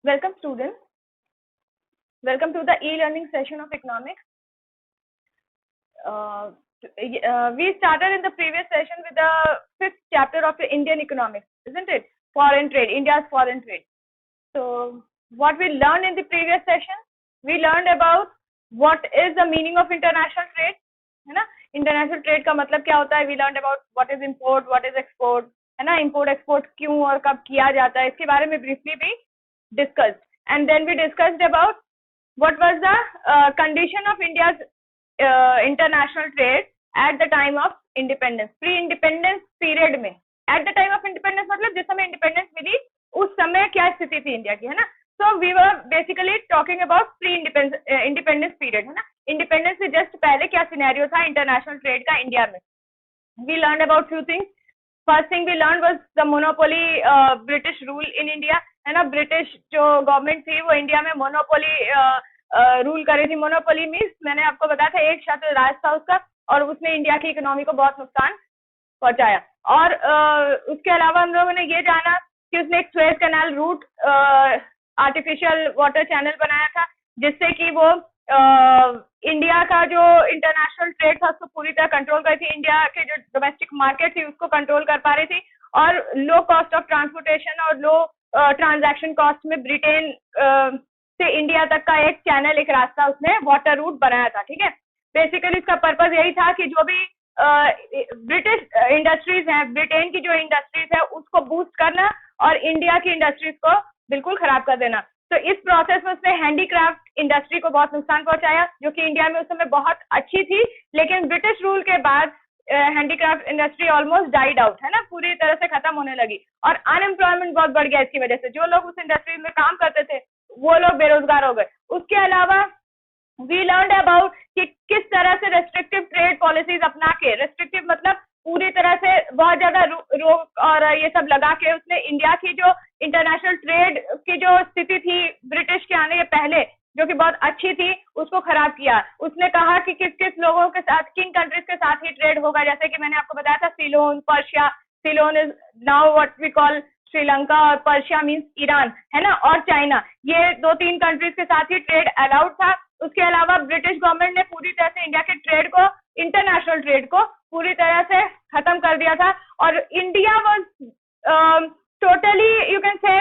Welcome students. Welcome to the e-learning session of economics. We started in the previous session with the fifth chapter of the Indian economics, isn't it? Foreign trade, India's foreign trade. So what we learned in the previous session, we learned about what is the meaning of international trade, है ना? International trade का मतलब क्या होता है? We learned about what is import, what is export, है ना? Import export क्यों और कब किया जाता है, इसके बारे में briefly भी discussed. And then we discussed about what was the condition of India's international trade at the time of independence, pre-independence period में. At the time of independence मतलब जिस समय independence मिली उस समय क्या स्थिति थी इंडिया की, है ना? So we were basically talking about pre-independence period, है ना? Independence से just पहले क्या scenario था international trade का इंडिया में. We learned about few things. First thing we learned was the monopoly British rule in India, है ना? ब्रिटिश जो गवर्नमेंट थी वो इंडिया में मोनोपोली रूल कर रही थी. मोनोपोली मीन्स मैंने आपको बताया था एक छत्र राज था उसका, और उसने इंडिया की इकोनॉमी को बहुत नुकसान पहुंचाया. और उसके अलावा हम लोगों ने ये जाना कि उसने एक Suez canal route artificial water channel बनाया था, जिससे कि वो इंडिया का जो इंटरनेशनल ट्रेड था उसको पूरी तरह कंट्रोल कर थी. इंडिया के जो डोमेस्टिक मार्केट थी उसको कंट्रोल कर पा रही थी, और लो कॉस्ट ऑफ ट्रांसपोर्टेशन और लो ट्रांजैक्शन कॉस्ट में ब्रिटेन से इंडिया तक का एक चैनल, एक रास्ता उसने वाटर रूट बनाया था. ठीक है, बेसिकली इसका पर्पज यही था कि जो भी ब्रिटिश इंडस्ट्रीज हैं, ब्रिटेन की जो इंडस्ट्रीज है उसको बूस्ट करना और इंडिया की इंडस्ट्रीज को बिल्कुल खराब कर देना. तो इस प्रोसेस में उसने हैंडीक्राफ्ट इंडस्ट्री को बहुत नुकसान पहुंचाया, जो कि इंडिया में उस समय बहुत अच्छी थी, लेकिन ब्रिटिश रूल के बाद handicraft industry almost died out, है ना, पूरी तरह से खत्म होने लगी, और अनएम्प्लॉयमेंट बहुत बढ़ गया इसकी वजह से. जो लोग उस इंडस्ट्री में काम करते थे वो लोग बेरोजगार हो गए. उसके अलावा वी लर्नड अबाउट कि किस तरह से रेस्ट्रिक्टिव ट्रेड पॉलिसीज अपना के, रेस्ट्रिक्टिव मतलब पूरी तरह से बहुत ज्यादा रोक और ये सब लगा के उसने इंडिया की जो इंटरनेशनल ट्रेड की जो स्थिति थी ब्रिटिश के आने के पहले, जो कि बहुत अच्छी थी, उसको खराब किया. उसने कहा कि किस किस लोगों के साथ, किन कंट्रीज के साथ ही ट्रेड होगा, जैसे कि मैंने आपको बताया था Ceylon, Persia. Ceylon is now what we call Sri Lanka, और पर्शिया मीन्स ईरान, है ना, और चाइना. ये 2-3 कंट्रीज के साथ ही ट्रेड अलाउड था. उसके अलावा ब्रिटिश गवर्नमेंट ने पूरी तरह से इंडिया के ट्रेड को, इंटरनेशनल ट्रेड को पूरी तरह से खत्म कर दिया था, और India was totally you can say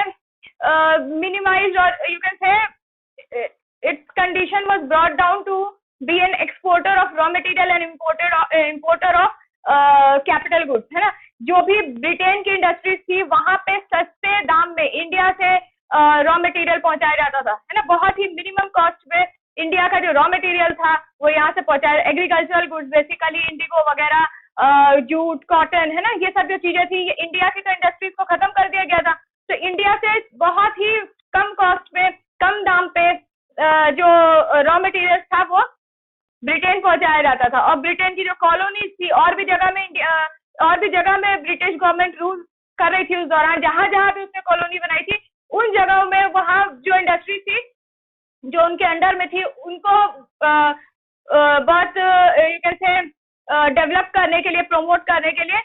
minimized, और you can say its condition was brought down to be an exporter of raw material and importer of capital goods, है ना. जो भी ब्रिटेन की इंडस्ट्रीज थी वहां पे सस्ते दाम में इंडिया से रॉ मटेरियल पहुंचाया जाता था, है ना. बहुत ही मिनिमम कॉस्ट पे इंडिया का जो रॉ मटेरियल था वो यहाँ से पहुंचाया. एग्रीकल्चरल गुड्स बेसिकली इंडिगो वगैरह, जूट, कॉटन, है ना, ये सब जो चीजें थी ये इंडिया की तो इंडस्ट्रीज को खत्म कर दिया गया था. तो इंडिया से बहुत ही कम कॉस्ट पे, कम दाम पे जो रॉ मटेरियल था वो ब्रिटेन पहुंचाया जाता था. और ब्रिटेन की जो कॉलोनीज थी और भी जगह में ब्रिटिश गवर्नमेंट रूल कर रही थी उस दौरान. जहां जहां भी उसने कॉलोनी बनाई थी उन जगहों में वहां जो इंडस्ट्री थी जो उनके अंडर में थी उनको बहुत यू कैन से डेवलप करने के लिए, प्रमोट करने के लिए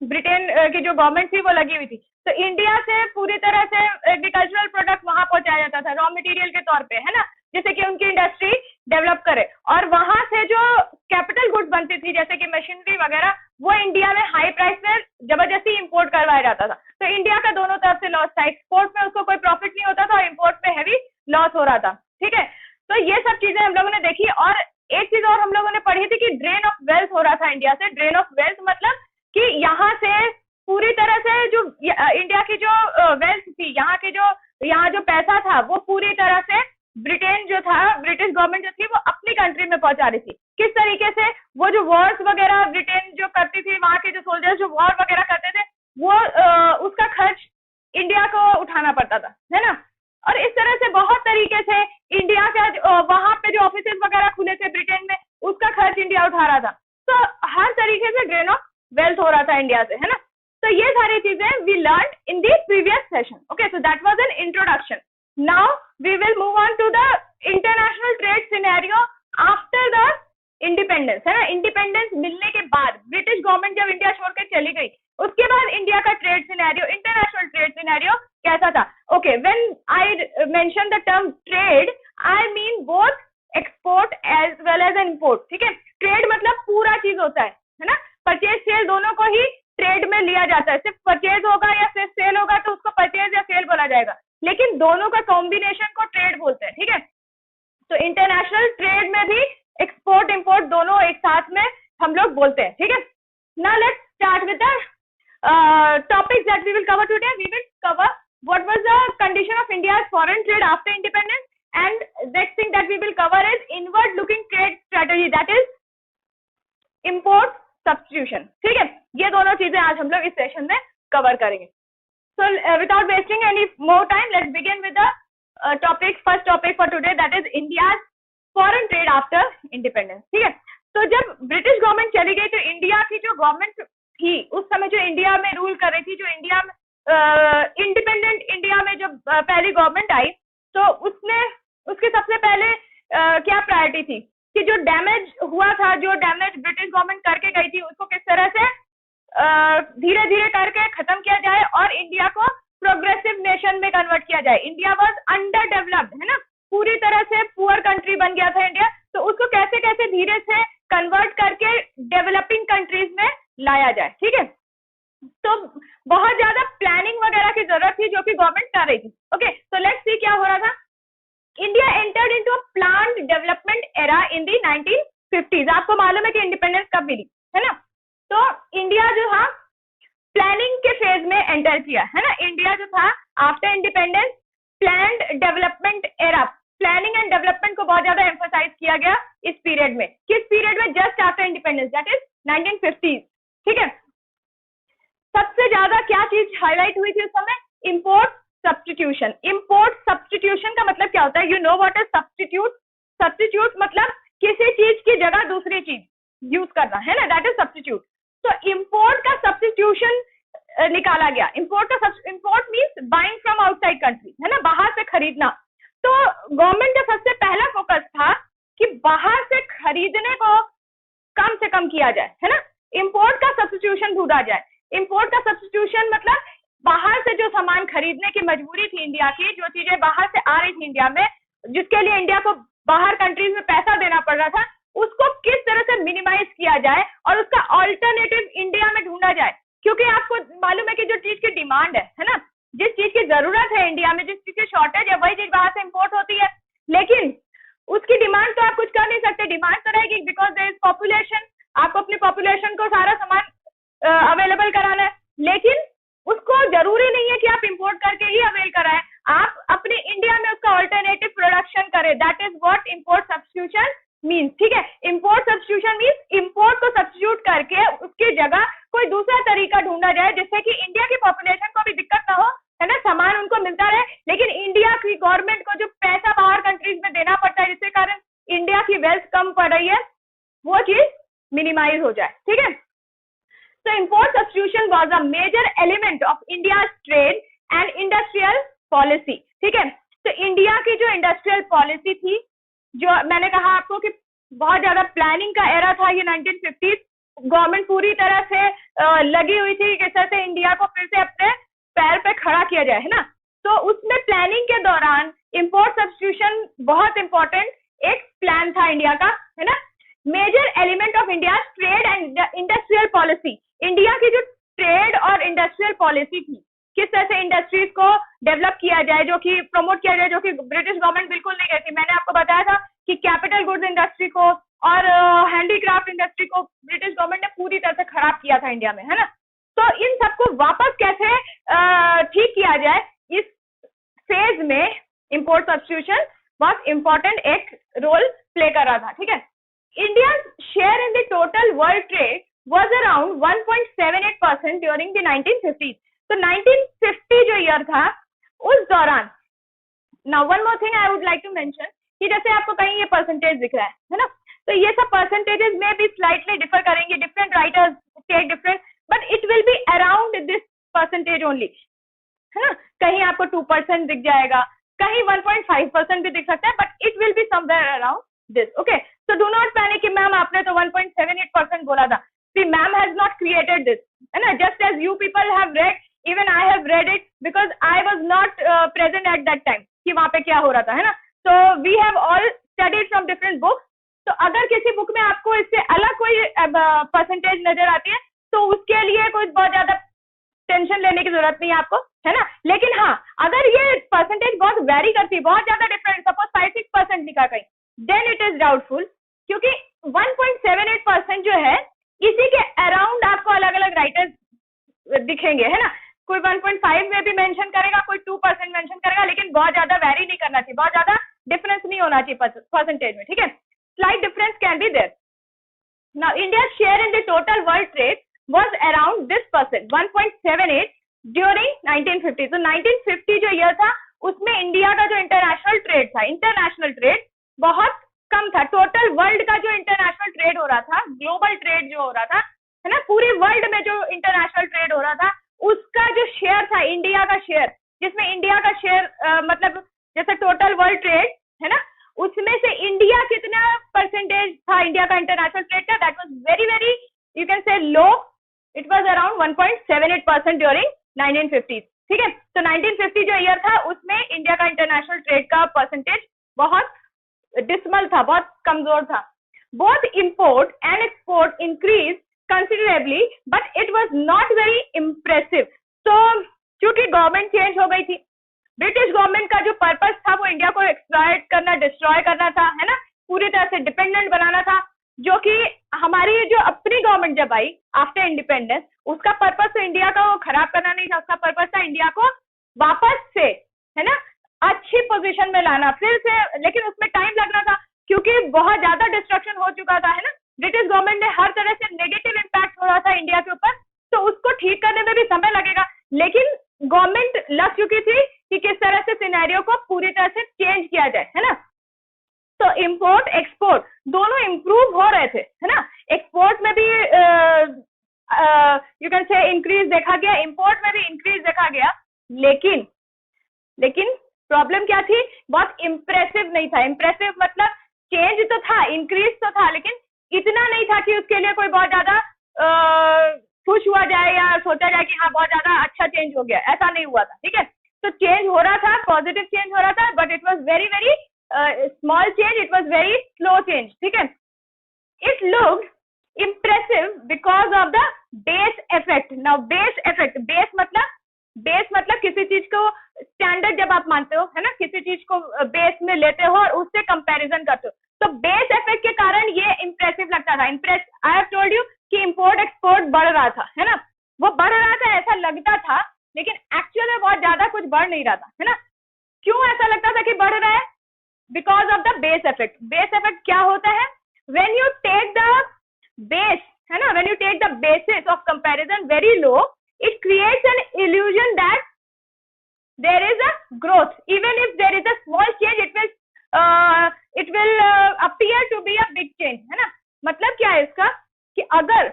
ब्रिटेन की जो गवर्नमेंट थी वो लगी हुई थी. तो इंडिया से पूरी तरह से एग्रीकल्चरल प्रोडक्ट वहां पहुंचाया जाता था रॉ मटेरियल के तौर पे, है ना, जिससे कि उनकी इंडस्ट्री डेवलप करे. और वहां से जो कैपिटल गुड्स बनती थी जैसे कि मशीनरी वगैरह, वो इंडिया में हाई प्राइस में जबरदस्ती इंपोर्ट करवाया जाता था. तो इंडिया का दोनों तरफ से लॉस था. एक्सपोर्ट में उसको कोई प्रॉफिट नहीं होता था और इम्पोर्ट में हैवी लॉस हो रहा था. ठीक है, तो ये सब चीजें हम लोगों ने देखी. और एक चीज और हम लोगों ने पढ़ी थी कि ड्रेन ऑफ वेल्थ हो रहा था इंडिया से. ड्रेन ऑफ वेल्थ मतलब कि यहाँ से पूरी तरह से जो इंडिया की जो वेल्थ थी, यहाँ जो पैसा था वो पूरी तरह से ब्रिटेन जो था, ब्रिटिश गवर्नमेंट जो थी वो अपनी कंट्री में पहुंचा रही थी. किस तरीके से? वो जो वॉर्स वगैरह ब्रिटेन जो करती थी, वहां के जो सोल्जर्स जो वॉर वगैरह करते थे वो उसका खर्च इंडिया को उठाना पड़ता था, है ना. और इस तरह से बहुत तरीके से इंडिया का वहां पे जो ऑफिसेज वगैरह खुले थे ब्रिटेन में उसका खर्च इंडिया उठा रहा था. तो हर तरीके से ड्रेन ऑफ वेल्थ हो रहा था इंडिया से, है ना. तो ये सारी चीजें we learn in the previous session. Okay, so that was an introduction. Now we will move on to the international trade scenario after the independence, है ना. इंडिपेंडेंस मिलने के बाद ब्रिटिश गवर्नमेंट जब इंडिया छोड़ के चली गई उसके बाद इंडिया का trade scenario, international trade scenario कैसा था. Okay, when I mention the term trade, I mean both export as well as import. ठीक है, ट्रेड मतलब पूरा चीज होता है ना, परचेज सेल दोनों को ही ट्रेड में लिया जाता है. सिर्फ परचेज होगा या सिर्फ सेल होगा तो उसको परचेज या सेल बोला जाएगा, लेकिन दोनों का कॉम्बिनेशन को ट्रेड बोलते हैं. ठीक है, तो इंटरनेशनल ट्रेड में भी एक्सपोर्ट इंपोर्ट दोनों एक साथ में हम लोग बोलते हैं. ठीक है, now let's start with the topics that we will cover today. We will cover what was the condition of India's foreign trade after independence, and next thing that we will cover is inward looking trade strategy, that is import substitution. ठीक है, ये दोनों चीजें आज हम लोग इस session में कवर करेंगे. So without wasting any more time, let's begin with the first topic for today, that is India's foreign trade after independence. ठीक है, तो जब ब्रिटिश गवर्नमेंट चली गई तो इंडिया की जो गवर्नमेंट थी उस समय, जो इंडिया में रूल कर रही थी, जो इंडिया में इंडिपेंडेंट इंडिया में जब पहली गवर्नमेंट आई, तो उसके सबसे पहले क्या प्रायोरिटी थी कि जो डैमेज हुआ था, जो डैमेज ब्रिटिश गवर्नमेंट करके गई थी, उसको किस तरह से धीरे धीरे करके खत्म किया जाए और इंडिया को प्रोग्रेसिव नेशन में कन्वर्ट किया जाए. इंडिया वाज अंडर डेवलप्ड, है ना, पूरी तरह से पुअर कंट्री बन गया था इंडिया, तो उसको कैसे कैसे धीरे से कन्वर्ट करके डेवलपिंग कंट्रीज में लाया जाए. ठीक है, तो बहुत ज्यादा प्लानिंग वगैरह की जरूरत थी जो कि गवर्नमेंट कर रही थी. ओके, तो लेट्स सी क्या हो रहा था. India entered into a planned development era in the 1950s. आपको मालूम है कि इंडिपेंडेंस कब मिली, है ना, तो इंडिया जो था प्लानिंग के फेज में एंटर किया, है ना. इंडिया जो था after independence planned development era, planning and development को बहुत ज्यादा एम्फसाइज किया गया इस पीरियड में. किस पीरियड में? Just after independence, that is 1950s. ठीक है, सबसे ज्यादा क्या चीज हाईलाइट हुई थी उस समय? Import substitution. इंपोर्ट सब्स्टिट्यूशन का मतलब क्या होता है? You know what is substitute? Substitute मतलब किसी चीज की जगह दूसरी चीज यूज करना, है ना, दैट इज सब्स्टिट्यूट. तो इंपोर्ट का सब्स्टिट्यूशन निकाला गया. Import means buying from outside country, है ना, बाहर से खरीदना. तो गवर्नमेंट का सबसे पहला फोकस था कि बाहर से खरीदने को कम से कम किया जाए, है ना, इंपोर्ट का सब्स्टिट्यूशन ढूंढा जाए. इंपोर्ट का सब्स्टिट्यूशन मतलब बाहर से जो सामान खरीदने की मजबूरी थी इंडिया की, जो चीजें बाहर से आ रही थी इंडिया में, जिसके लिए इंडिया को बाहर कंट्रीज में पैसा देना पड़ रहा था, उसको किस तरह से मिनिमाइज किया जाए और उसका ऑल्टरनेटिव इंडिया में ढूंढा जाए. क्योंकि आपको मालूम है कि जो चीज की डिमांड है ना, जिस चीज की जरूरत है इंडिया में, जिस चीज की शॉर्टेज है, वही चीज बाहर से इंपोर्ट होती है. लेकिन उसकी डिमांड तो आप कुछ कर नहीं सकते. डिमांड तो रहेगी बिकॉज देयर इज पॉपुलेशन. आपको अपनी पॉपुलेशन को सारा सामान अवेलेबल कराना है, लेकिन उसको जरूरी नहीं है कि आप इंपोर्ट करके ही अवेल कराएं. आप अपने इंडिया में उसका ऑल्टरनेटिव प्रोडक्शन करें. That is what import substitution means. ठीक है, इंपोर्ट सब्स्टिट्यूशन मीन्स इंपोर्ट को सब्स्टिट्यूट करके उसकी जगह कोई दूसरा तरीका ढूंढा जाए जिससे कि इंडिया की पॉपुलेशन को भी दिक्कत ना हो, है ना, सामान उनको मिलता रहे, लेकिन इंडिया की गवर्नमेंट को जो पैसा बाहर कंट्रीज में देना पड़ता है, जिसके कारण इंडिया की वेल्थ कम पड़ रही है, वो चीज मिनिमाइज हो जाए. ठीक है, तो import substitution was a major element of India's trade and industrial policy. ठीक है, तो इंडिया की जो इंडस्ट्रियल पॉलिसी थी, जो मैंने कहा आपको कि बहुत ज्यादा प्लानिंग का एरा था ये 1950s. गवर्नमेंट पूरी तरह से लगी हुई थी कि कैसे इंडिया को फिर से अपने पैर पे खड़ा किया जाए, है ना. तो उसमें प्लानिंग के दौरान इंपोर्ट सब्स्टिट्यूशन बहुत इंपॉर्टेंट एक प्लान था इंडिया का, है ना. Major element of India trade and industrial policy. India की जो ट्रेड और इंडस्ट्रियल पॉलिसी थी, किस तरह से इंडस्ट्रीज को डेवलप किया जाए, जो कि प्रमोट किया जाए, जो कि ब्रिटिश गवर्नमेंट बिल्कुल नहीं करती. मैंने आपको बताया था कि कैपिटल गुड्स इंडस्ट्री को और हैंडीक्राफ्ट इंडस्ट्री को ब्रिटिश गवर्नमेंट ने पूरी तरह से खराब किया था इंडिया में, है ना. तो इन सबको वापस कैसे ठीक किया जाए, इस फेज में इंपोर्ट सब्स्टिट्यूशन बहुत इंपॉर्टेंट एक रोल प्ले कर रहा था. ठीक है, India share in the total world trade was around 1.78% during the 1950s. तो 1950 जो ईयर था उस दौरान, now one more thing I would like to mention, कि जैसे आपको कहीं ये परसेंटेज दिख रहा है ना, तो ये सब परसेंटेजेस में भी स्लाइटली डिफर करेंगे. Different writers take different, but it will be around this percentage only, है ना. कहीं आपको 2% दिख जाएगा, कहीं 1.5% भी दिख सकता है, but it will be somewhere around this. Okay, so do not panic कि मैम आपने तो 1.78% बोला था. See ma'am has not created this, है ना, just as you people have read, even I have read it because I was not present at that time कि वहां पे क्या हो रहा था, है ना. So we have all studied from different books. तो अगर किसी बुक में आपको इससे अलग कोई परसेंटेज नजर आती है तो उसके लिए कुछ बहुत ज्यादा टेंशन लेने की जरूरत नहीं है आपको, है ना. लेकिन हाँ, अगर ये परसेंटेज बहुत वेरी करती है, बहुत ज्यादा डिफरेंट, सपोज 5-6% लिखा कहीं, देन इट इज डाउटफुल, क्योंकि 1.78% जो है इसी के अराउंड आपको अलग अलग राइटर्स दिखेंगे, है ना. कोई 1.5 में भी मेंशन करेगा, कोई 2% मेंशन करेगा, लेकिन बहुत ज्यादा वेरी नहीं करना चाहिए, बहुत ज्यादा डिफरेंस नहीं होना चाहिए परसेंटेज में, ठीक है. Slight difference can be there. Now India share in the total world trade was around this percent 1.78 during 1950. तो 1950 जो ईयर था उसमें इंडिया का जो इंटरनेशनल ट्रेड था, इंटरनेशनल ट्रेड बहुत कम था. टोटल वर्ल्ड का जो इंटरनेशनल ट्रेड हो रहा था, ग्लोबल ट्रेड जो हो रहा था, है ना, पूरे वर्ल्ड में जो इंटरनेशनल ट्रेड हो रहा था उसका जो शेयर था, इंडिया का शेयर, जिसमें इंडिया का शेयर मतलब जैसे टोटल वर्ल्ड ट्रेड है ना, उसमें से इंडिया कितना परसेंटेज था, इंडिया का इंटरनेशनल ट्रेड था, that was very very you can से लो. It was around 1.78% during 1950. ठीक है. तो 1950 जो ईयर था उसमें इंडिया का इंटरनेशनल ट्रेड का परसेंटेज बहुत डिसमल था, बहुत कमजोर था. Both import and export increase considerably but it was not very impressive. तो क्योंकि गवर्नमेंट चेंज हो गई थी, ब्रिटिश गवर्नमेंट का जो पर्पस था वो इंडिया को एक्सप्लॉइट करना, डिस्ट्रॉय करना था, है ना, पूरी तरह से डिपेंडेंट बनाना था, जो कि हमारी जो अपनी गवर्नमेंट जब आई आफ्टर इंडिपेंडेंस, उसका पर्पस तो इंडिया का वो खराब करना नहीं था, उसका पर्पस था इंडिया को वापस से, है ना, अच्छी पोजीशन में लाना फिर से. लेकिन उसमें टाइम लगना था क्योंकि बहुत ज्यादा डिस्ट्रक्शन हो चुका था, है ना. ब्रिटिश गवर्नमेंट ने हर तरह से नेगेटिव इम्पैक्ट हो रहा था इंडिया के ऊपर, तो उसको ठीक करने में भी समय लगेगा. लेकिन गवर्नमेंट लग चुकी थी कि किस तरह से सिनेरियो को पूरी तरह से चेंज किया जाए, है ना. तो इंपोर्ट एक्सपोर्ट दोनों इंप्रूव हो रहे थे, है ना. एक्सपोर्ट में भी यू कैन से इंक्रीज देखा गया, इंपोर्ट में भी इंक्रीज देखा गया, लेकिन प्रॉब्लम क्या थी, बहुत इम्प्रेसिव नहीं था. इम्प्रेसिव मतलब चेंज तो था, इंक्रीज तो था, लेकिन इतना नहीं था कि उसके लिए कोई बहुत ज्यादा खुश हुआ जाए या सोचा जाए कि हाँ बहुत ज्यादा अच्छा चेंज हो गया, ऐसा नहीं हुआ था. ठीक है. तो चेंज हो रहा था, पॉजिटिव चेंज हो रहा था, but it was very very small change, it was very slow change. ठीक है. It looked impressive because of the base effect. Now base effect, base मतलब किसी चीज को स्टैंडर्ड जब आप मानते हो, है ना, किसी चीज को बेस में लेते हो और उससे कंपैरिजन करते हो, तो बेस इफेक्ट के कारण ये इंप्रेसिव लगता था. आई हैव टोल्ड यू कि इंपोर्ट एक्सपोर्ट बढ़ रहा था, है ना, वो बढ़ रहा था ऐसा लगता था, लेकिन एक्चुअल में बहुत ज्यादा कुछ बढ़ नहीं रहा था, है ना. क्यों ऐसा लगता था कि बढ़ रहा है? Because of the base effect. Base effect क्या होता है? When you take the base, है ना, when you take the basis of comparison very low, it creates an illusion that there is a growth. Even if there is a small change, it will appear to be a big change, है ना. मतलब क्या है इसका कि अगर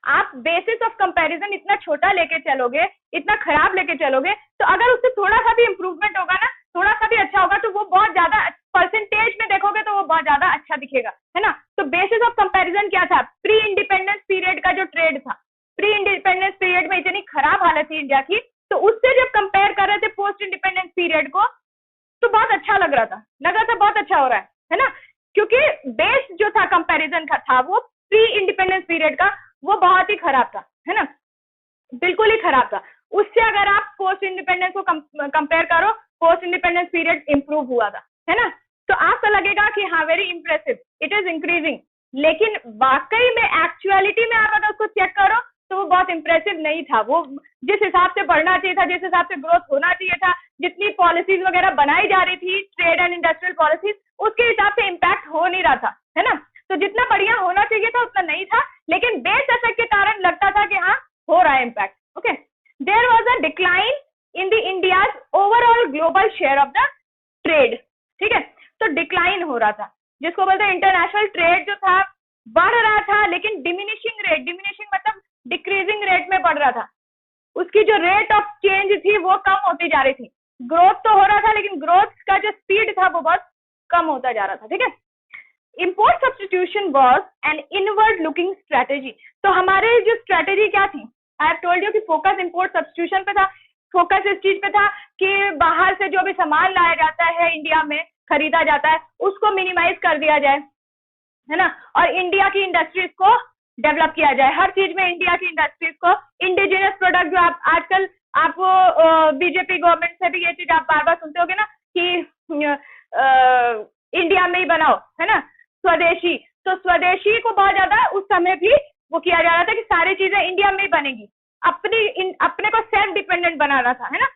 आप basis of comparison इतना छोटा लेके चलोगे, इतना खराब लेके चलोगे, तो अगर उससे थोड़ा सा भी इंप्रूवमेंट होगा ना, थोड़ा सा भी अच्छा होगा, तो वो बहुत ज्यादा परसेंटेज में देखोगे तो वो बहुत ज्यादा अच्छा दिखेगा, है ना. तो बेसिस ऑफ कंपैरिजन क्या था? प्री इंडिपेंडेंस पीरियड का जो ट्रेड था, प्री इंडिपेंडेंस पीरियड में इतनी खराब हालत थी इंडिया की, तो उससे जब कंपेयर कर रहे थे पोस्ट इंडिपेंडेंस पीरियड को, तो बहुत अच्छा लग रहा था बहुत अच्छा हो रहा है ना, क्योंकि बेस जो था कंपैरिजन का था वो प्री इंडिपेंडेंस पीरियड का, वो बहुत ही खराब था, है ना, बिल्कुल ही खराब था. उससे अगर आप पोस्ट इंडिपेंडेंस को कंपेयर करो, पोस्ट इंडिपेंडेंस पीरियड इंप्रूव हुआ था, है ना. तो आपको लगेगा कि हाँ very impressive, it is increasing, लेकिन वाकई में एक्चुअलिटी में आप अगर उसको चेक करो तो वो बहुत इंप्रेसिव नहीं था. वो जिस हिसाब से बढ़ना चाहिए था, जिस हिसाब से ग्रोथ होना चाहिए था, जितनी पॉलिसीज वगैरह बनाई जा रही थी, ट्रेड एंड इंडस्ट्रियल पॉलिसीज, उसके हिसाब से इम्पैक्ट हो नहीं रहा था, है ना. तो जितना बढ़िया होना चाहिए था उतना नहीं था, लेकिन बेस इफेक्ट के कारण लगता था कि हाँ हो रहा है impact. Okay. There was a decline in the India's overall global share of the trade. ठीक है. तो डिक्लाइन हो रहा था, जिसको बोलते हैं इंटरनेशनल ट्रेड जो था बढ़ रहा था, लेकिन डिमिनिशिंग मतलब डिक्रीजिंग रेट में बढ़ रहा था. उसकी जो रेट ऑफ चेंज थी वो कम होती जा रही थी. ग्रोथ तो हो रहा था, लेकिन ग्रोथ का जो स्पीड था वो बहुत कम होता जा रहा था. ठीक है. Import substitution was an inward looking strategy. तो हमारे जो स्ट्रेटेजी क्या थी, आई हैव टोल्ड यू कि फोकस इम्पोर्ट सब्सटीट्यूशन पे था, फोकस इस चीज पे था कि बाहर से जो भी सामान लाया जाता है, इंडिया में खरीदा जाता है, उसको मिनिमाइज कर दिया जाए, है ना, और इंडिया की इंडस्ट्रीज को डेवलप किया जाए। हर चीज में इंडिया की इंडस्ट्रीज को इंडिजिनियस प्रोडक्ट, जो आप आजकल आप बीजेपी गवर्नमेंट से भी ये चीज आप बार बार सुनते होगे ना कि इंडिया में ही बनाओ, है ना, स्वदेशी। तो स्वदेशी को बहुत ज्यादा उस समय भी वो किया जा रहा था कि सारी चीजें इंडिया में ही बनेगी, अपने को सेल्फ डिपेंडेंट बनाना था, है ना।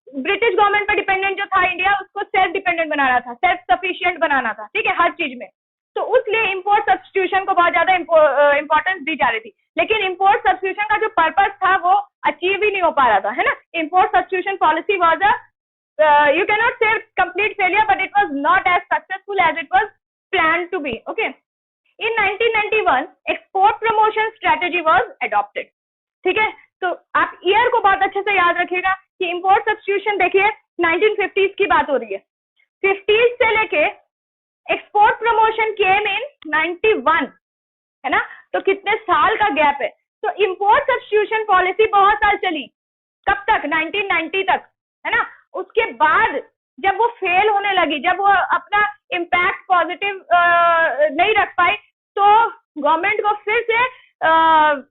ब्रिटिश गवर्नमेंट पर डिपेंडेंट जो था इंडिया, उसको सेल्फ डिपेंडेंट बनाना था, सेल्फ सफिशिएंट बनाना था, ठीक है, हर चीज में। तो उसलिए इंपोर्ट सब्सटीट्यूशन को बहुत ज्यादा इंपॉर्टेंस दी जा रही थी। लेकिन इंपोर्ट सब्सटीट्यूशन का जो पर्पस था वो अचीव ही नहीं हो पा रहा था, है ना। Import substitution policy was you cannot say complete failure, but it was not as successful as it was planned to be. Okay. In 1991, export promotion strategy was adopted. ठीक है, तो आप ईयर को बहुत अच्छे से याद रखिएगा कि इंपोर्ट सब्सटीट्यूशन देखिए 1950s की बात हो रही है, 50s से लेके एक्सपोर्ट प्रमोशन केम इन 91, है ना। तो कितने साल का गैप है। तो इंपोर्ट सब्सटीट्यूशन पॉलिसी बहुत साल चली, कब तक, 1990 तक, है ना। उसके बाद जब वो फेल होने लगी, जब वो अपना इम्पैक्ट पॉजिटिव नहीं रख पाई, तो गवर्नमेंट को फिर से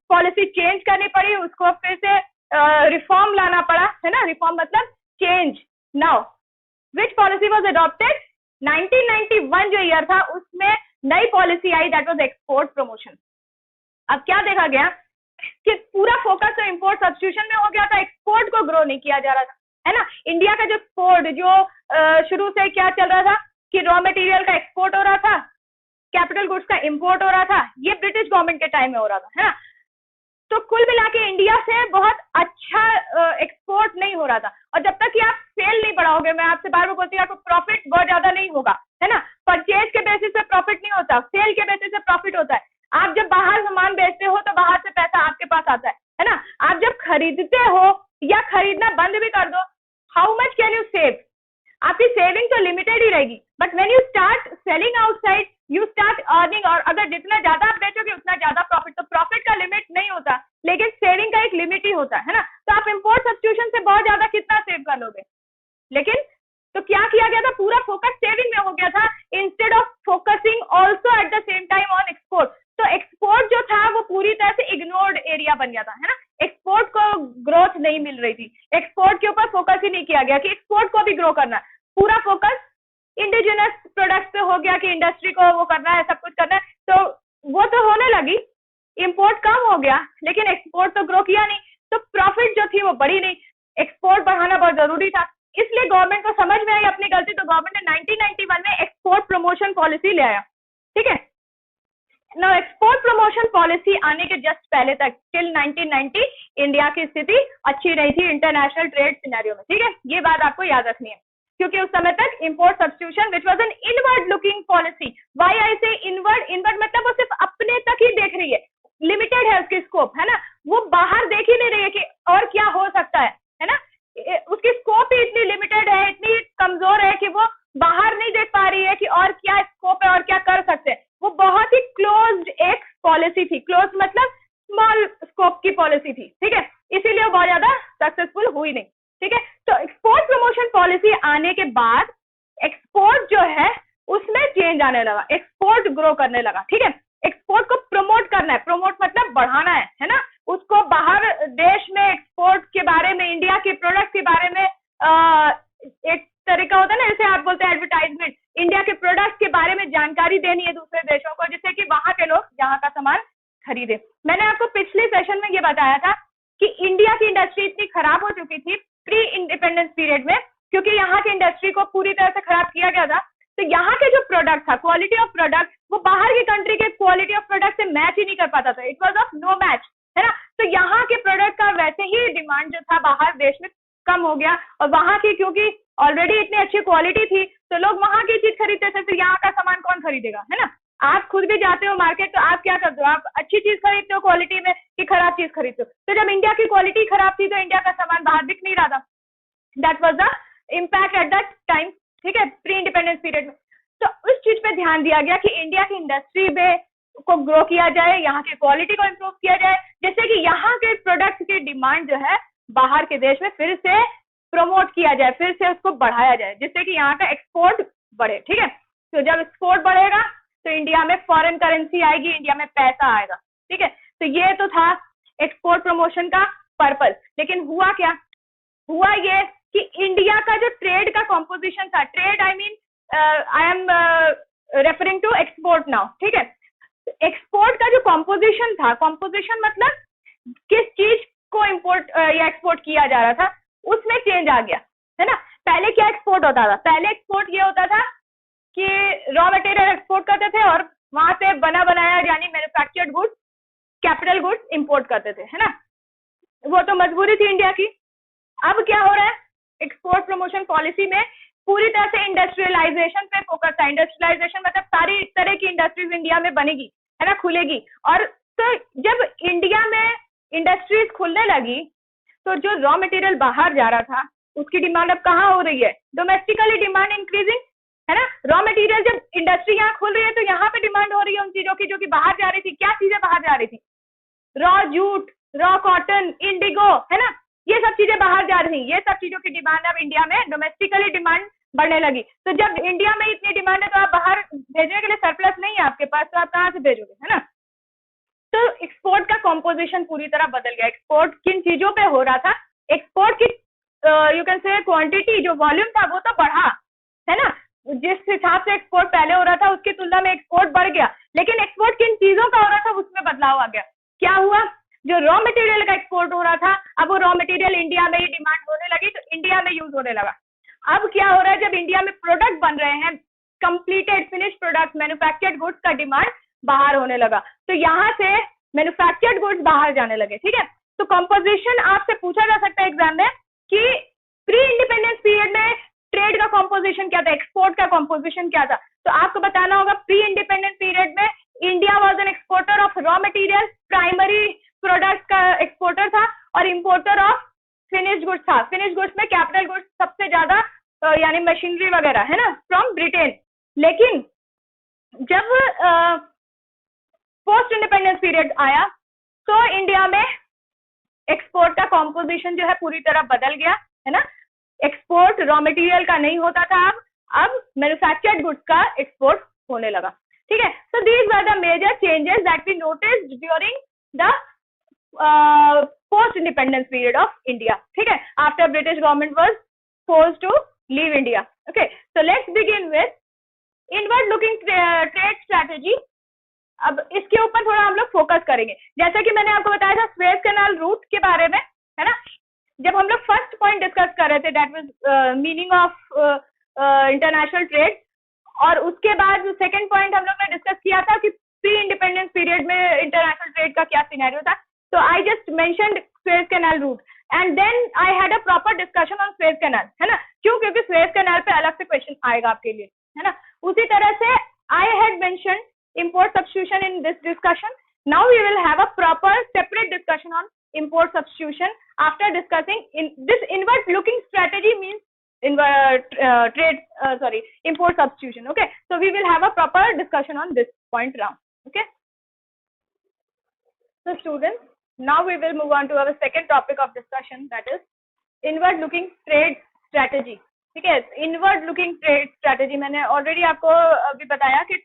पॉलिसी चेंज करनी पड़ी, उसको फिर से रिफॉर्म लाना पड़ा, है ना। रिफॉर्म मतलब change. Now which policy was adopted, 1991 जो ईयर था उसमें नई policy I, that was export promotion. अब क्या देखा गया कि पूरा फोकस तो इंपोर्ट सब्सटीट्यूशन में हो गया था, एक्सपोर्ट को ग्रो नहीं किया जा रहा था, है ना। इंडिया का जो एक्सपोर्ट, जो शुरू से क्या चल रहा था कि रॉ मटेरियल का एक्सपोर्ट हो रहा था, कैपिटल गुड्स का इंपोर्ट हो रहा था, ये ब्रिटिश गवर्नमेंट के टाइम में हो रहा था, है ना। तो कुल मिला के इंडिया से बहुत अच्छा एक्सपोर्ट नहीं हो रहा था। और जब तक कि आप सेल नहीं बढ़ाओगे, मैं आपसे बार बार बोलती हूँ, आपको प्रॉफिट बहुत ज्यादा नहीं होगा, है ना। परचेज के बेसिस पे प्रॉफिट नहीं होता, सेल के बेसिस पे प्रॉफिट होता है। आप जब बाहर सामान बेचते हो तो बाहर से पैसा आपके पास आता है ना। आप जब खरीदते हो या खरीदना बंद भी कर दो, how much can you save, आपकी सेविंग तो लिमिटेड ही रहेगी। But when you start selling outside, you start earning, और अगर जितना ज्यादा आप बेचोगे उतना ज्यादा प्रॉफिट। तो प्रॉफिट का लिमिट नहीं होता, लेकिन सेविंग का एक लिमिट ही होता है ना। तो आप इंपोर्ट सब्सटीट्यूशन से बहुत ज्यादा कितना सेव कर लोगे। लेकिन तो क्या किया गया था, पूरा फोकस सेविंग में हो गया था, instead of focusing also at the same time on export. तो एक्सपोर्ट जो था वो पूरी तरह से इग्नोर्ड एरिया बन गया था, है ना। एक्सपोर्ट को ग्रोथ नहीं मिल रही थी, एक्सपोर्ट के ऊपर फोकस ही नहीं किया गया कि एक्सपोर्ट को भी ग्रो करना है। पूरा फोकस इंडिजिनस प्रोडक्ट्स पे हो गया कि इंडस्ट्री को वो करना है, सब कुछ करना है। तो वो तो होने लगी, इंपोर्ट कम हो गया, लेकिन एक्सपोर्ट तो ग्रो किया नहीं, तो प्रॉफिट जो थी वो बढ़ी नहीं। एक्सपोर्ट बढ़ाना बहुत जरूरी था, इसलिए गवर्नमेंट को समझ में आई अपनी गलती, तो गवर्नमेंट ने 1991 में एक्सपोर्ट प्रमोशन पॉलिसी ले आया, ठीक है ना। एक्सपोर्ट प्रमोशन पॉलिसी आने के जस्ट पहले तक, टिल 1990, इंडिया की स्थिति अच्छी नहीं थी इंटरनेशनल ट्रेड सिनेरियो में, ठीक है। ये बात आपको याद रखनी है, क्योंकि उस समय तक import substitution which was an inward looking policy. Why I से इनवर्ड, इनवर्ड मतलब वो सिर्फ अपने तक ही देख रही है, लिमिटेड है उसकी स्कोप, है ना। वो बाहर देख ही नहीं रही है कि और क्या हो सकता है ना। उसकी स्कोप ही इतनी लिमिटेड है, इतनी कमजोर है कि वो बाहर नहीं देख पा रही है कि और क्या स्कोप है और क्या कर सकते हैं। वो बहुत ही क्लोज्ड एक पॉलिसी थी, क्लोज मतलब स्मॉल स्कोप की पॉलिसी थी, ठीक है। इसीलिए वो बहुत ज्यादा सक्सेसफुल हुई नहीं, ठीक है। तो एक्सपोर्ट प्रमोशन पॉलिसी आने के बाद एक्सपोर्ट जो है उसमें चेंज आने लगा, एक्सपोर्ट ग्रो करने लगा, ठीक है। एक्सपोर्ट को प्रमोट करना है, प्रमोट मतलब बढ़ाना है ना। उसको बाहर देश में एक्सपोर्ट के बारे में, इंडिया के प्रोडक्ट के बारे में एक तरीका होता है ना, जैसे आप बोलते हैं एडवर्टाइजमेंट, इंडिया के प्रोडक्ट के बारे में जानकारी देनी है दूसरे देशों को, जिससे कि वहां के लोग यहाँ का सामान खरीदे। मैंने आपको पिछले सेशन में ये बताया था कि इंडिया की इंडस्ट्री इतनी खराब हो चुकी थी प्री इंडिपेंडेंस पीरियड में, क्योंकि यहाँ की इंडस्ट्री को पूरी तरह से खराब किया गया था। तो यहाँ के जो प्रोडक्ट था, क्वालिटी ऑफ प्रोडक्ट, वो बाहर की कंट्री के क्वालिटी ऑफ प्रोडक्ट से मैच ही नहीं कर पाता था, it was of no match, है ना। तो यहाँ के प्रोडक्ट का वैसे ही डिमांड जो था बाहर देश में कम हो गया, और वहां की क्योंकि ऑलरेडी इतनी अच्छी क्वालिटी थी तो लोग वहां की चीज खरीदते थे, फिर यहाँ का सामान कौन खरीदेगा, है ना। आप खुद भी जाते हो मार्केट, तो आप क्या करते हो, आप अच्छी चीज खरीदते हो क्वालिटी में कि खराब चीज खरीदते हो। तो जब इंडिया की क्वालिटी खराब थी तो इंडिया का सामान बाहर बिक नहीं रहा था, that was the impact eight that time, ठीक है, प्री इंडिपेंडेंस पीरियड में। तो उस चीज पे ध्यान दिया गया कि इंडिया की इंडस्ट्री में को ग्रो किया जाए, यहाँ की क्वालिटी को इम्प्रूव किया जाए, जैसे कि यहाँ के प्रोडक्ट्स की डिमांड जो है बाहर के देश में फिर से प्रमोट किया जाए, फिर से उसको बढ़ाया जाए, जिससे कि यहाँ का एक्सपोर्ट बढ़े। ठीक है, तो जब एक्सपोर्ट बढ़ेगा तो इंडिया में फॉरेन करेंसी आएगी, इंडिया में पैसा आएगा। ठीक है, तो ये तो था एक्सपोर्ट प्रमोशन का पर्पस। लेकिन हुआ क्या, हुआ ये कि इंडिया का जो ट्रेड का कॉम्पोजिशन था, trade I mean I am referring to export now. ठीक है, एक्सपोर्ट का जो कॉम्पोजिशन था, कॉम्पोजिशन मतलब किस चीज को इंपोर्ट या एक्सपोर्ट किया जा रहा था, उसमें चेंज आ गया, है ना। पहले क्या एक्सपोर्ट होता था, पहले एक्सपोर्ट ये होता था कि रॉ मटेरियल एक्सपोर्ट करते थे और वहां से बना बनाया यानी manufactured goods, capital goods import करते थे, है ना। वो तो मजबूरी थी इंडिया की। अब क्या हो रहा है, एक्सपोर्ट प्रमोशन पॉलिसी में पूरी तरह से इंडस्ट्रियलाइजेशन पे फोकस है। इंडस्ट्रियलाइजेशन मतलब सारी तरह की इंडस्ट्रीज इंडिया में बनेगी, है ना, खुलेगी। और तो जब इंडिया में इंडस्ट्रीज खुलने लगी तो जो रॉ मटेरियल बाहर जा रहा था उसकी डिमांड अब कहाँ हो रही है, डोमेस्टिकली डिमांड इंक्रीजिंग, है ना। रॉ मटेरियल जब इंडस्ट्री यहाँ खुल रही है तो यहाँ पे डिमांड हो रही है उन चीजों की जो कि बाहर जा रही थी। क्या चीजें बाहर जा रही थी, raw jute, raw cotton, Indigo, है ना, ये सब चीजें बाहर जा रही थी। ये सब चीजों की डिमांड अब इंडिया में डोमेस्टिकली डिमांड बढ़ने लगी। तो जब इंडिया में इतनी डिमांड है तो आप बाहर भेजने के लिए सरप्लस नहीं है आपके पास, तो आप कहाँ से भेजोगे, है ना। तो एक्सपोर्ट का कॉम्पोजिशन पूरी तरह बदल गया। एक्सपोर्ट किन चीजों पे हो रहा था, एक्सपोर्ट की यू कैन से क्वांटिटी, जो वॉल्यूम था वो तो बढ़ा, है ना। जिस हिसाब से एक्सपोर्ट पहले हो रहा था उसकी तुलना में एक्सपोर्ट बढ़ गया, लेकिन एक्सपोर्ट किन चीजों का हो रहा था उसमें बदलाव आ गया। क्या हुआ, जो रॉ मटेरियल का एक्सपोर्ट हो रहा था अब वो रॉ मटेरियल इंडिया में ही डिमांड होने लगी, तो इंडिया में यूज होने लगा। अब क्या हो रहा है, जब इंडिया में प्रोडक्ट बन रहे हैं, completed finish product, manufactured goods का डिमांड बाहर होने लगा, तो यहाँ से मैन्युफैक्चर्ड गुड्स बाहर जाने लगे। ठीक है, तो कंपोजिशन आपसे पूछा जा सकता है एग्जाम में कि प्री इंडिपेंडेंस पीरियड में ट्रेड का कंपोजिशन क्या था, एक्सपोर्ट का कंपोजिशन क्या था। तो आपको बताना होगा प्री इंडिपेंडेंट पीरियड में India was an exporter of raw material, primary products का एक्सपोर्टर था, और इंपोर्टर ऑफ फिनिश गुड्स था। फिनिश गुड्स में कैपिटल गुड्स सबसे ज्यादा यानी मशीनरी वगैरह, है ना, फ्रॉम ब्रिटेन। लेकिन जब पोस्ट इंडिपेंडेंस पीरियड आया तो इंडिया में एक्सपोर्ट का कॉम्पोजिशन जो है पूरी तरह बदल गया, है ना। एक्सपोर्ट रॉ मटेरियल का नहीं होता था, अब मैन्युफैक्चर्ड गुड्स का एक्सपोर्ट होने लगा। ठीक है, so these are the major changes that we noticed during the post independence period of India. ठीक है, after British government was forced to leave India. Okay, so let's begin with inward looking trade strategy. अब इसके ऊपर थोड़ा हम लोग focus करेंगे। जैसा कि मैंने आपको बताया था स्वेज कैनाल रूट के बारे में, है ना, जब हम लोग फर्स्ट पॉइंट डिस्कस कर रहे थे that was meaning of international trade, और उसके बाद सेकंड पॉइंट हम लोग ने डिस्कस किया था कि प्री इंडिपेंडेंस पीरियड में इंटरनेशनल ट्रेड का क्या सिनेरियो था। तो I just mentioned Suez canal route and then I had a proper discussion on Suez canal, है ना। क्यों, क्योंकि स्वेज कैनाल पे अलग से क्वेश्चन आएगा आपके लिए, है ना। उसी तरह से I had mentioned import substitution in this discussion. Now we will have a proper separate discussion on import substitution after discussing in this inward looking strategy means import substitution. Okay, so we will have a proper discussion on this point round. Okay, so students, now we will move on to our second topic of discussion, that is inward looking trade strategy. ठीक है, inward looking trade strategy मैंने already आपको अभी बताया कि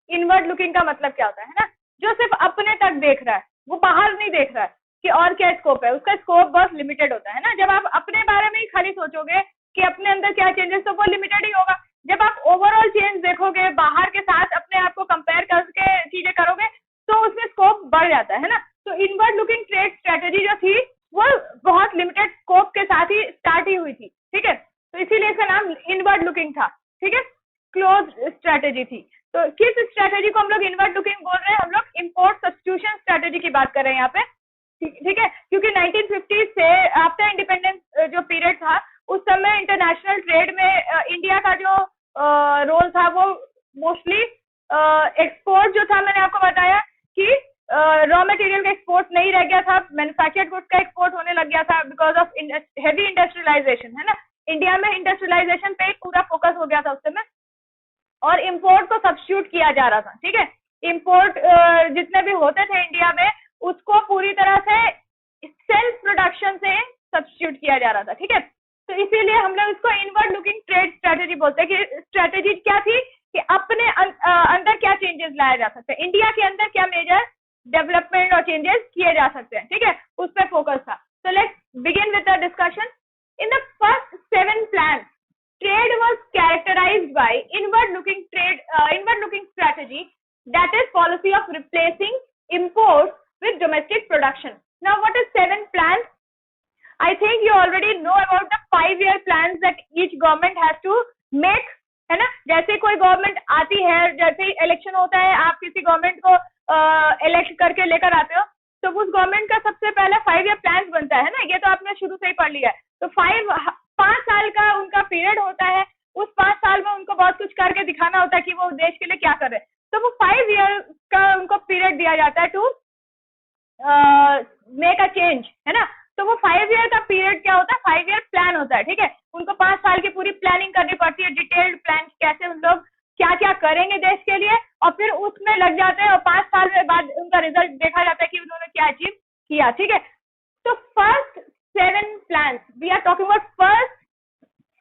inward looking का मतलब क्या होता है ना, जो सिर्फ अपने तक देख रहा है, वो बाहर नहीं देख रहा है कि और क्या स्कोप है, उसका स्कोप बहुत लिमिटेड होता है ना। जब आप अपने बारे में ही खाली सोचोगे कि अपने अंदर क्या चेंजेस, तो वो लिमिटेड ही होगा। जब आप ओवरऑल चेंज देखोगे, बाहर के साथ अपने आप को कंपेयर करके चीजें करोगे, तो उसमें स्कोप बढ़ जाता है ना। तो इनवर्ड लुकिंग ट्रेड स्ट्रेटेजी जो थी वो बहुत लिमिटेड स्कोप के साथ ही स्टार्ट ही हुई थी। ठीक है, तो इसीलिए इसका नाम इनवर्ड लुकिंग था। ठीक है, क्लोज स्ट्रेटेजी थी। तो किस स्ट्रेटेजी को हम लोग इनवर्ड लुकिंग बोल रहे हैं, हम लोग इंपोर्ट सब्स्टिट्यूशन स्ट्रेटेजी की बात कर रहे हैं यहाँ पे। ठीक है, क्योंकि 1950 से आफ्टर इंडिपेंडेंस जो पीरियड था उस समय इंटरनेशनल ट्रेड में इंडिया का जो रोल था वो मोस्टली एक्सपोर्ट जो था। मैंने आपको बताया कि रॉ मटेरियल का एक्सपोर्ट नहीं रह गया था, मैन्युफैक्चर्ड गुड्स का एक्सपोर्ट होने लग गया था बिकॉज ऑफ हेवी इंडस्ट्रियलाइजेशन, है ना। इंडिया में इंडस्ट्रियलाइजेशन पे पूरा फोकस हो गया था उस समय। और इंपोर्ट को सब्स्टिट्यूट किया जा रहा था, ठीक है। इंपोर्ट जितने भी होते थे इंडिया में उसको पूरी तरह से सेल्फ प्रोडक्शन से सब्स्टिट्यूट किया जा रहा था, ठीक है। तो इसीलिए हम लोग इसको इनवर्ड लुकिंग ट्रेड स्ट्रेटेजी बोलते हैं कि स्ट्रेटेजी क्या थी कि अपने अंदर क्या चेंजेस लाया जा सकते हैं, इंडिया के अंदर क्या मेजर डेवलपमेंट और चेंजेस किए जा सकते हैं, ठीक है, उस पर फोकस था। So let's begin with the discussion. In the first 7 plans, trade was characterized by inward-looking strategy, that is policy of replacing imports with domestic production. Now, what is 7 plans? I think you already know about the 5-year plans that each government has to make, है ना। जैसे कोई government आती है, जैसे election होता है, आप किसी गवर्नमेंट को इलेक्ट करके लेकर आते हो, तो उस गवर्नमेंट का सबसे पहला 5-year प्लान बनता है ना। ये तो आपने शुरू से ही पढ़ लिया है। तो 5 साल का उनका पीरियड होता है। उस 5 साल में उनको बहुत कुछ करके दिखाना होता है कि वो देश के लिए क्या कर रहे हैं। तो वो 5 ईयर का उनको पीरियड दिया जाता है टू मेक अ चेंज, है ना। तो वो 5 ईयर का पीरियड क्या होता है, 5-year प्लान होता है, ठीक है। उनको 5 साल की पूरी प्लानिंग करनी पड़ती है, डिटेल्ड प्लान, कैसे उन लोग क्या क्या करेंगे देश के लिए, और फिर उसमें लग जाते हैं और 5 साल के बाद उनका रिजल्ट देखा जाता है कि उन्होंने क्या अचीव किया, ठीक है। तो first 7 plan, we are talking about first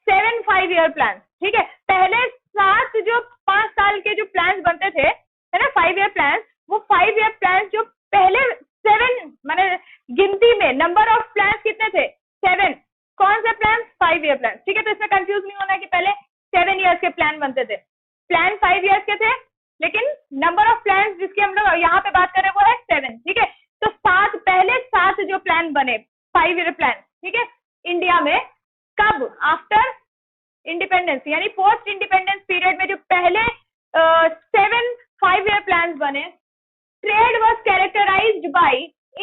7 5-year plan, ठीक है। पहले 7 जो 5 साल के जो प्लान बनते थे, है ना, 5-year प्लान, वो 5-year प्लान जो पहले 7 माने गिनती में नंबर ऑफ प्लान कितने थे, 7। कौन से प्लान, 5-year प्लान, ठीक है। तो इसमें कंफ्यूज नहीं होना कि पहले 7 ईयर्स के प्लान बनते थे, प्लान 5 ईयर्स के थे, लेकिन नंबर ऑफ प्लान जिसकी हम लोग यहाँ पे बात कर रहे हैं वो है 7, ठीक है। तो पहले 7 जो प्लान बने 5-year प्लान, ठीक है, इंडिया में कब, आफ्टर इंडिपेंडेंस, यानी पोस्ट इंडिपेंडेंस पीरियड में जो पहले 7 5-year प्लान बने, trade was characterised by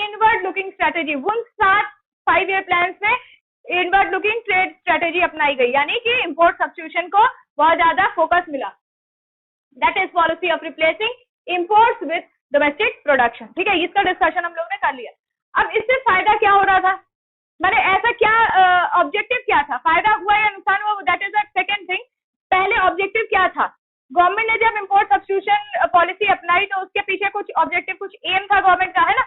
inward looking strategy. उन 7 5-year प्लान में इनवर्ड लुकिंग ट्रेड स्ट्रेटेजी अपनाई गई, यानी कि इंपोर्ट सब्स्टिट्यूशन को बहुत ज्यादा फोकस मिला। That is policy of replacing imports with domestic production, ठीक है। इसका डिस्कशन हम लोग ने कर लिया। अब इससे फायदा क्या हो रहा था, मैंने ऐसा क्या ऑब्जेक्टिव क्या था, फायदा हुआ या नुकसान हुआ, that is the second thing. पहले ऑब्जेक्टिव क्या था, गवर्नमेंट ने जब इंपोर्ट सब्स्टिट्यूशन पॉलिसी अपनाई तो उसके पीछे कुछ ऑब्जेक्टिव, कुछ एम था गवर्नमेंट का, है ना।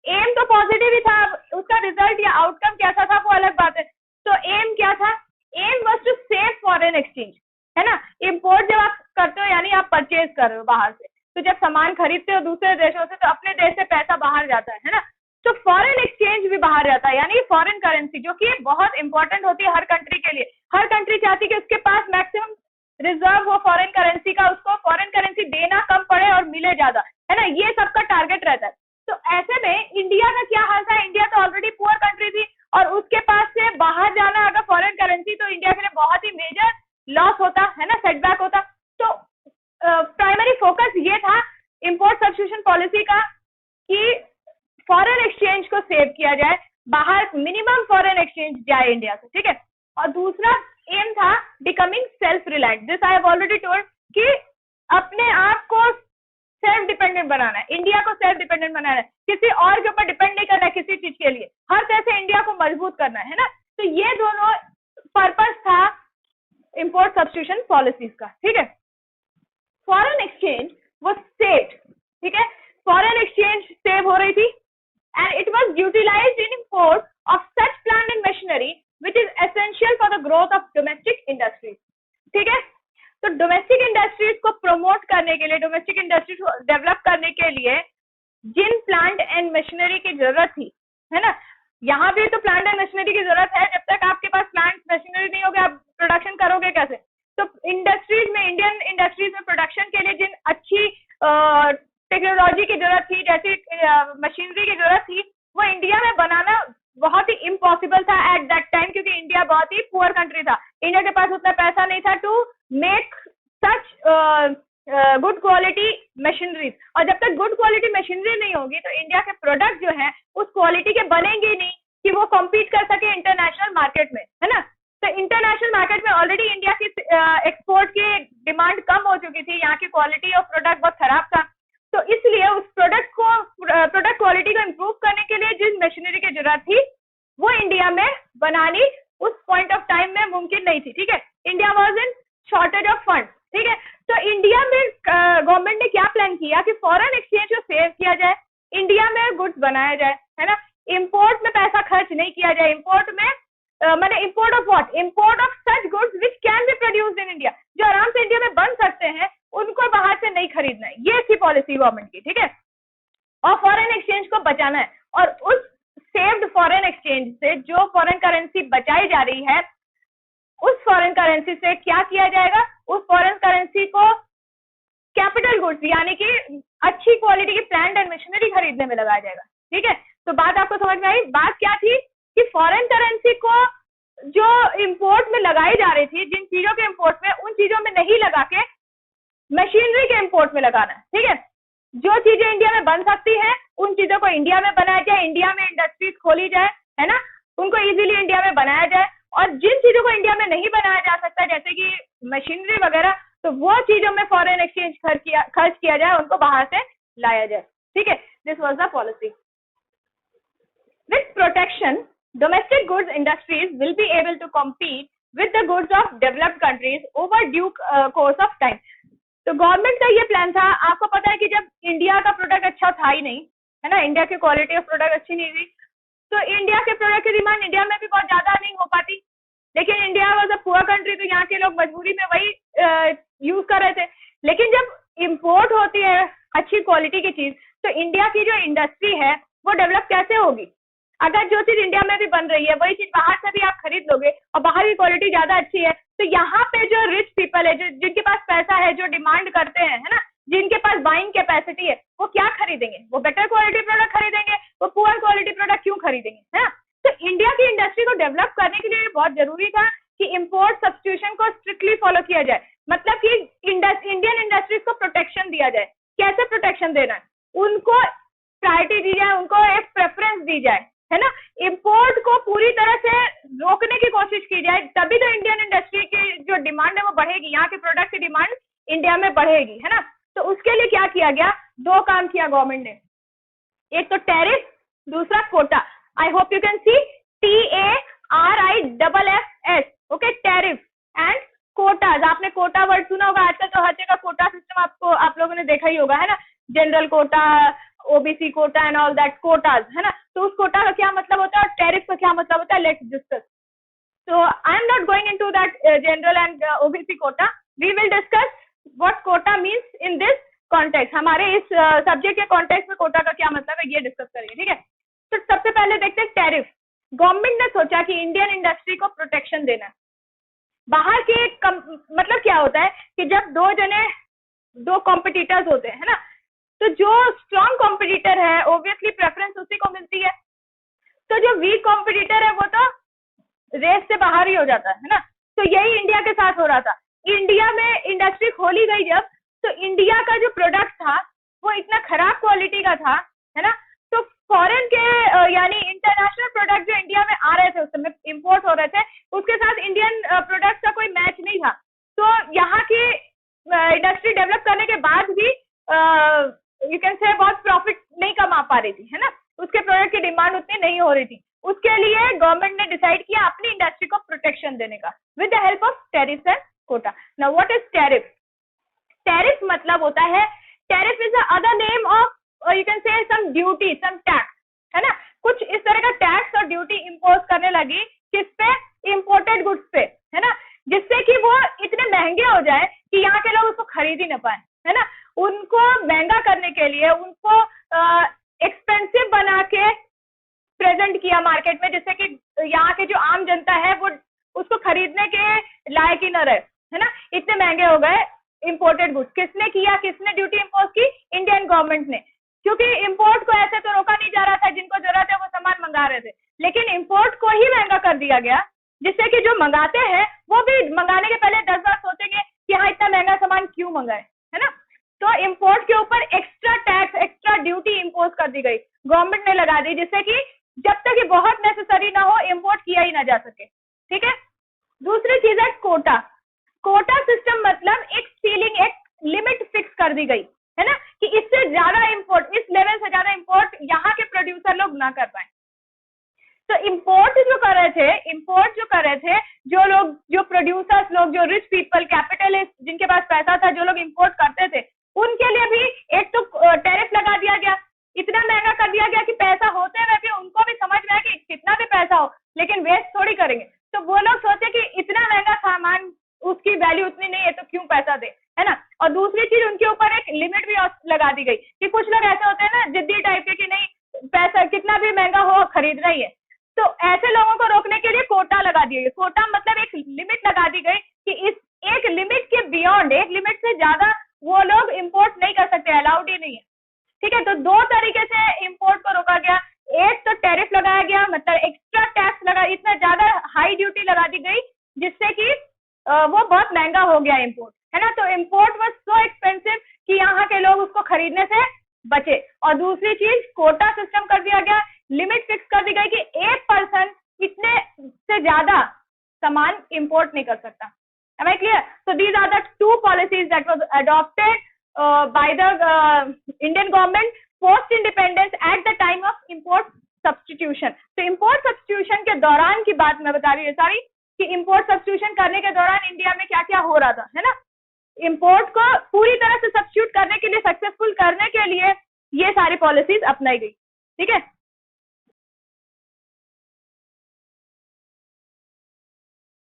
एम तो पॉजिटिव ही था, उसका रिजल्ट या आउटकम क्या था वो अलग बात है। तो एम क्या था, aim was to save foreign exchange, है ना। इंपोर्ट जब आप करते हो यानी आप परचेज कर रहे हो बाहर से, तो जब सामान खरीदते हो दूसरे देशों से तो अपने देश से पैसा बाहर जाता है ना। तो फॉरेन एक्सचेंज भी बाहर जाता है, यानी फॉरेन करेंसी, जो कि बहुत इंपॉर्टेंट होती है हर कंट्री के लिए। हर कंट्री चाहती है कि उसके पास मैक्सिमम रिजर्व हो फॉरेन करेंसी का, उसको फॉरेन करेंसी देना कम पड़े और मिले ज्यादा, है ना, ये सबका टारगेट रहता है। तो ऐसे में इंडिया का क्या हाल था, इंडिया तो ऑलरेडी पुअर कंट्री थी और उसके पास से बाहर जाना अगर फॉरेन करेंसी, तो इंडिया के लिए बहुत ही मेजर लॉस होता है ना, सेटबैक होता। तो प्राइमरी फोकस ये था इंपोर्ट सब्स्टिट्यूशन पॉलिसी का कि फॉरेन एक्सचेंज को सेव किया जाए, बाहर मिनिमम फॉरेन एक्सचेंज जाए इंडिया से, ठीक है। और दूसरा एम था becoming self reliant. This I have already told कि अपने आप को सेल्फ डिपेंडेंट बनाना है, इंडिया को सेल्फ डिपेंडेंट बनाना है, किसी और के ऊपर डिपेंड नहीं करना है किसी चीज के लिए, हर तरह से इंडिया को मजबूत करना है ना। तो ये दोनों पर्पस था इंपोर्ट सब्स्टिट्यूशन पॉलिसीज का, ठीक है। फॉरेन एक्सचेंज वाज सेव्ड, ठीक है, फॉरेन एक्सचेंज सेव हो रही थी and it was utilised in import of such plant and machinery which is essential for the growth of domestic industries, ठीक है। तो डोमेस्टिक इंडस्ट्रीज को प्रमोट करने के लिए, डोमेस्टिक इंडस्ट्रीज को डेवलप करने के लिए जिन प्लांट एंड मशीनरी की जरूरत थी, है ना, यहाँ भी तो प्लांट एंड मशीनरी की जरूरत है। जब तक आपके पास प्लांट मशीनरी नहीं होगी आप प्रोडक्शन करोगे कैसे। तो इंडस्ट्रीज में, इंडियन इंडस्ट्रीज में प्रोडक्शन के लिए जिन अच्छी टेक्नोलॉजी की जरूरत थी, जैसी मशीनरी की जरूरत थी, वो इंडिया में बनाना बहुत ही इम्पॉसिबल था एट दैट टाइम, क्योंकि इंडिया बहुत ही पुअर कंट्री था। इंडिया के पास उतना पैसा नहीं था to make such good quality machineries. और जब तक गुड क्वालिटी मशीनरी नहीं होगी तो इंडिया के प्रोडक्ट जो है उस क्वालिटी के बनेंगे ही नहीं कि वो कॉम्पीट कर सके इंटरनेशनल मार्केट में, है ना। तो इंटरनेशनल मार्केट में ऑलरेडी इंडिया की एक्सपोर्ट की डिमांड कम हो चुकी थी, यहाँ की क्वालिटी ऑफ प्रोडक्ट बहुत खराब था। तो इसलिए उस प्रोडक्ट क्वालिटी को इम्प्रूव करने के लिए जिस मशीनरी की जरूरत थी वो इंडिया में बनानी उस पॉइंट ऑफ टाइम में मुमकिन नहीं थी, ठीक है। India was in shortage of fund, ठीक है। तो इंडिया में गवर्नमेंट ने क्या प्लान किया कि फॉरेन एक्सचेंज को सेव किया जाए, इंडिया में गुड्स बनाया जाए, है ना, इंपोर्ट में पैसा खर्च नहीं किया जाए, इंपोर्ट में मैंने import of what, import of such goods which can be produced in India, जो आराम से इंडिया में बन सकते हैं, उनको बाहर से नहीं खरीदना है। ये थी पॉलिसी गवर्नमेंट की, ठीक है। और फॉरेन एक्सचेंज को बचाना है, और उस सेव्ड फॉरेन एक्सचेंज से जो फॉरेन करेंसी बचाई जा रही है, उस फॉरेन करेंसी से क्या किया जाएगा, उस फॉरेन करेंसी को कैपिटल गुड्स यानी कि अच्छी क्वालिटी की प्लांट एंड मशीनरी खरीदने में लगाया जाएगा, ठीक है। तो बात आपको समझ में आई। बात क्या थी कि फॉरेन करेंसी को जो इंपोर्ट में लगाई जा रही थी, जिन चीजों के इंपोर्ट में, उन चीजों में नहीं लगा के मशीनरी के इंपोर्ट में लगाना है, ठीक है। जो चीजें इंडिया में बन सकती है उन चीजों को इंडिया में बनाया जाए, इंडिया में इंडस्ट्रीज खोली जाए, है ना, उनको इजीली इंडिया में बनाया जाए। और जिन चीजों को इंडिया में नहीं बनाया जा सकता, जैसे कि मशीनरी वगैरह, तो वो चीजों में फॉरेन एक्सचेंज खर्च किया जाए, उनको बाहर से लाया जाए, ठीक है। This was the policy. With protection, domestic goods industries will be able to compete with the goods of developed countries over due course of time। तो गवर्नमेंट का ये प्लान था। आपको पता है कि जब इंडिया का प्रोडक्ट अच्छा था ही नहीं, है ना, इंडिया की क्वालिटी ऑफ प्रोडक्ट अच्छी नहीं थी, तो इंडिया के प्रोडक्ट की डिमांड इंडिया में भी बहुत ज्यादा नहीं हो पाती। लेकिन India was a poor country, तो यहाँ के लोग मजबूरी में वही यूज कर रहे थे। लेकिन जब इंपोर्ट होती है अच्छी क्वालिटी की चीज, तो इंडिया की जो इंडस्ट्री है वो डेवलप कैसे होगी? अगर जो चीज इंडिया में भी बन रही है वही चीज बाहर से भी आप खरीद लोगे और बाहर की क्वालिटी ज्यादा अच्छी है, तो यहाँ पे जो रिच पीपल है, जो जिनके पास पैसा है, जो डिमांड करते हैं, है ना, जिनके पास बाइंग कैपेसिटी है, वो क्या खरीदेंगे? वो बेटर क्वालिटी प्रोडक्ट खरीदेंगे, वो पुअर क्वालिटी प्रोडक्ट क्यों खरीदेंगे, है ना। तो इंडिया की इंडस्ट्री को डेवलप करने के लिए बहुत जरूरी था कि इंपोर्ट सब्स्टिट्यूशन को स्ट्रिक्टली फॉलो किया जाए, मतलब कि इंडियन इंडस्ट्रीज को प्रोटेक्शन दिया जाए। कैसे प्रोटेक्शन देना है? उनको प्रायोरिटी दी जाए, उनको एक प्रेफरेंस दी जाए, है ना। इंपोर्ट को पूरी तरह से रोकने की कोशिश की जाए, तभी तो इंडियन इंडस्ट्री की जो डिमांड है वो बढ़ेगी, यहाँ के प्रोडक्ट की डिमांड इंडिया में बढ़ेगी, है ना। तो उसके लिए क्या किया गया? दो काम किया गवर्नमेंट ने, एक तो टैरिफ, दूसरा quota. I hope you can see TARIFF, okay, tariff and quotas. आपने कोटा वर्ड सुना होगा, आजकल तो हर जगह कोटा सिस्टम आपको आप लोगों ने देखा ही होगा, है ना, general quota, OBC Kota and all that Kota's, है ना। तो उस कोटा का क्या मतलब होता है और टैरिफ का क्या मतलब होता है, let's discuss. So I am not going into that general and OBC quota. We will discuss what quota means in this context. हमारे इस सब्जेक्ट के कॉन्टेक्स्ट में कोटा का क्या मतलब है ये डिस्कस करेंगे, ठीक है। तो सबसे पहले देखते हैं टैरिफ। गवर्नमेंट ने सोचा कि इंडियन इंडस्ट्री को प्रोटेक्शन देना है। बाहर के मतलब क्या होता है कि जब दो कॉम्पिटिटर्स होते हैं, है ना, तो जो स्ट्रॉन्ग कॉम्पिटिटर है ऑब्वियसली प्रेफरेंस उसी को मिलती है। तो जो वीक कॉम्पिटिटर है वो तो रेस से बाहर ही हो जाता है ना। तो यही इंडिया के साथ हो रहा था। इंडिया में इंडस्ट्री खोली गई जब, तो इंडिया का जो प्रोडक्ट था वो इतना खराब क्वालिटी का था, है ना। तो फॉरेन के यानी इंटरनेशनल प्रोडक्ट जो इंडिया में आ रहे थे, उस समय इंपोर्ट हो रहे थे, उसके साथ इंडियन प्रोडक्ट का कोई मैच नहीं था। तो यहाँ की इंडस्ट्री डेवलप करने के बाद भी यू कैन से बहुत प्रॉफिट नहीं कमा पा रही थी, है ना, उसके प्रोडक्ट की डिमांड उतनी नहीं हो रही थी। उसके लिए गवर्नमेंट ने डिसाइड किया अपनी इंडस्ट्री को प्रोटेक्शन देने का with the help of tariff and quota. Now what is tariff? Tariff मतलब होता है, tariff is the other name of you can say some duty, some tax, है ना। कुछ इस तरह का टैक्स और ड्यूटी इम्पोज करने लगी किस पे? इंपोर्टेड गुड्स पे, है ना, जिससे कि वो इतने महंगे हो जाए कि यहाँ के लोग उसको खरीद ही ना पाए, है ना। उनको महंगा करने के लिए उनको एक्सपेंसिव बना के प्रेजेंट किया मार्केट में, जिससे कि यहाँ के जो आम जनता है वो उसको खरीदने के लायक ही न रहे, है ना। इतने महंगे हो गए इंपोर्टेड गुड्स। किसने किया? किसने ड्यूटी इम्पोज की? इंडियन गवर्नमेंट ने। क्योंकि इंपोर्ट को ऐसे तो रोका नहीं जा रहा था, जिनको जरूरत है वो सामान मंगा रहे थे, लेकिन इंपोर्ट को ही महंगा कर दिया गया, जिससे कि जो मंगाते हैं वो भी मंगाने के पहले 10 बार सोचेंगे कि हाँ इतना महंगा सामान क्यों मंगाए, है ना। तो इंपोर्ट के ऊपर extra tax, extra duty impose कर दी गई, गवर्नमेंट ने लगा दी, जिससे कि जब तक ये बहुत नेसेसरी ना हो इंपोर्ट किया ही ना जा सके, ठीक है। दूसरी चीज है कोटा। कोटा सिस्टम मतलब एक सीलिंग, एक लिमिट फिक्स कर दी गई, है ना, कि इससे ज्यादा इंपोर्ट, इस लेवल से ज्यादा इंपोर्ट यहाँ के प्रोड्यूसर लोग ना कर पाए। तो इंपोर्ट जो कर रहे थे जो प्रोड्यूसर्स लोग, जो रिच पीपल, कैपिटलिस्ट, जिनके पास पैसा था, जो लोग इंपोर्ट करते थे, उनके लिए भी एक तो टैरिफ लगा दिया गया, इतना महंगा कर दिया गया कि पैसा होते हुए भी उनको भी समझ में आया कि कितना भी पैसा हो लेकिन वेस्ट थोड़ी करेंगे। तो वो लोग सोचे कि इतना महंगा सामान, उसकी वैल्यू उतनी नहीं है तो क्यों पैसा दे, है ना। और दूसरी चीज, उनके ऊपर एक लिमिट भी लगा दी गई कि कुछ लोग ऐसे होते हैं ना जिद्दी टाइप के कि नहीं, पैसा कितना भी महंगा हो खरीदना ही है। तो ऐसे लोगों को रोकने के लिए कोटा लगा दिया गया। कोटा मतलब एक लिमिट लगा दी गई कि इस एक लिमिट के बियॉन्ड, एक लिमिट से ज्यादा वो लोग इंपोर्ट नहीं कर सकते, अलाउड ही नहीं है। ठीक है, तो दो तरीके से इंपोर्ट को रोका गया। एक तो टैरिफ लगाया गया, मतलब एक्स्ट्रा टैक्स लगा, इतना ज्यादा हाई ड्यूटी लगा दी गई जिससे कि वो बहुत महंगा हो गया इंपोर्ट, है ना। तो इंपोर्ट वाज सो एक्सपेंसिव कि यहाँ के लोग उसको खरीदने से बचे। और दूसरी चीज, कोटा सिस्टम कर दिया गया, लिमिट फिक्स कर दी गई कि एक पर्सन इतने से ज्यादा सामान इंपोर्ट नहीं कर सकता। Am I clear? So these are the two policies that was adopted by the Indian government post independence at the time of import substitution. तो import substitution के दौरान की बात मैं बता रही हूँ सारी, कि import substitution करने के दौरान इंडिया में क्या क्या हो रहा था, है ना। इंपोर्ट को पूरी तरह से सब्स्टिट्यूट करने के लिए, सक्सेसफुल करने के लिए ये सारी पॉलिसीज अपनाई गई। ठीक है,